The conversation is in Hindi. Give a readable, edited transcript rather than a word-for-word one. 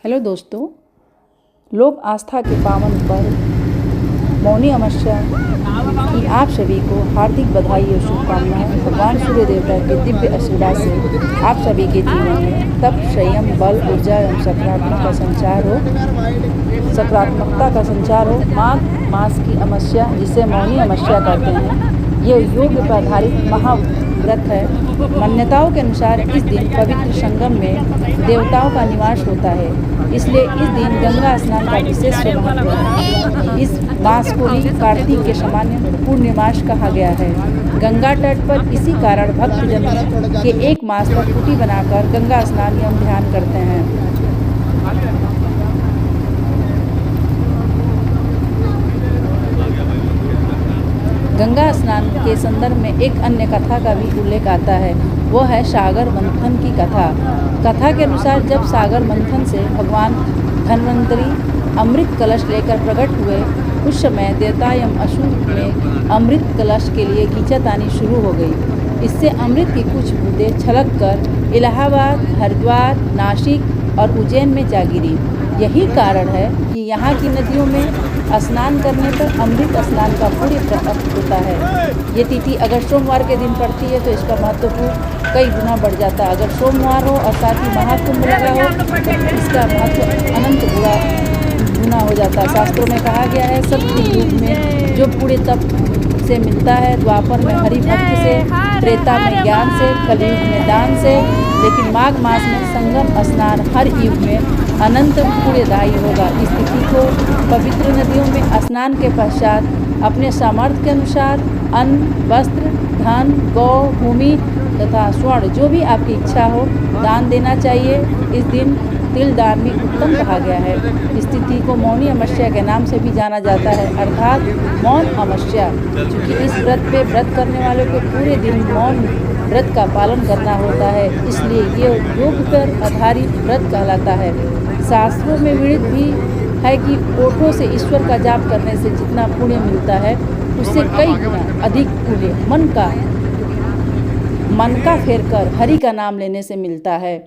हेलो दोस्तों, लोक आस्था के पावन पर्व मौनी अमावस्या की आप सभी को हार्दिक बधाई और शुभकामनाएं। भगवान सूर्य देवता के दिव्य आशीर्वाद से आप सभी के जीवन में तप, संयम, बल, ऊर्जा एवं सकारात्मकता का संचार हो। माघ मास की अमावस्या, जिसे मौनी अमावस्या कहते हैं, ये योग पर आधारित महाव्रत है। मान्यताओं के अनुसार इस दिन पवित्र संगम में देवताओं का निवास होता है, इसलिए इस दिन गंगा स्नान का विशेष महत्व है। इस मास को ही कार्तिक के सामान्य पूर्णिमास कहा गया है। गंगा तट पर इसी कारण भक्तजन के एक मास तक कुटी बनाकर गंगा स्नान एवं ध्यान करते हैं। गंगा स्नान के संदर्भ में एक अन्य कथा का भी उल्लेख आता है, वो है सागर मंथन की कथा। कथा के अनुसार जब सागर मंथन से भगवान धन्वंतरी अमृत कलश लेकर प्रकट हुए, उस समय देवता एवं असुर में अमृत कलश के लिए खींचातानी शुरू हो गई। इससे अमृत की कुछ बूंदें छलक कर इलाहाबाद, हरिद्वार, नासिक और उज्जैन में जा गिरी। यही कारण है कि यहाँ की नदियों में स्नान करने पर अमृत स्नान का पूरे अर्थ होता है। ये तिथि अगर सोमवार के दिन पड़ती है तो इसका महत्व कई गुना बढ़ जाता है। अगर सोमवार हो और साथ ही महाकुंभ लगा हो तो इसका महत्व अनंत गुना हो जाता है। शास्त्रों में कहा गया है, सत्य युग में जो पूरे तप से मिलता है, द्वापर में हरि भक्ति से, त्रेता में ज्ञान से, कलयुग में दान से, लेकिन माघ मास में संगम स्नान हर युग में अनंत पुण्यदायी होगा। इस तिथि को पवित्र नदियों में स्नान के पश्चात अपने सामर्थ्य के अनुसार अन्न, वस्त्र, धन, गौ, भूमि तथा स्वर्ण, जो भी आपकी इच्छा हो, दान देना चाहिए। इस दिन तिल दान भी उत्तम कहा गया है। इस तिथि को मौनी अमावस्या के नाम से भी जाना जाता है, अर्थात मौन अमावस्या। क्योंकि इस व्रत करने वालों को पूरे दिन मौन व्रत का पालन करना होता है, इसलिए ये योग पर आधारित व्रत कहलाता है। शास्त्रों में विदित भी है कि ओठों से ईश्वर का जाप करने से जितना पुण्य मिलता है, उससे कई गुना अधिक पुण्य मन का फेर कर हरि का नाम लेने से मिलता है।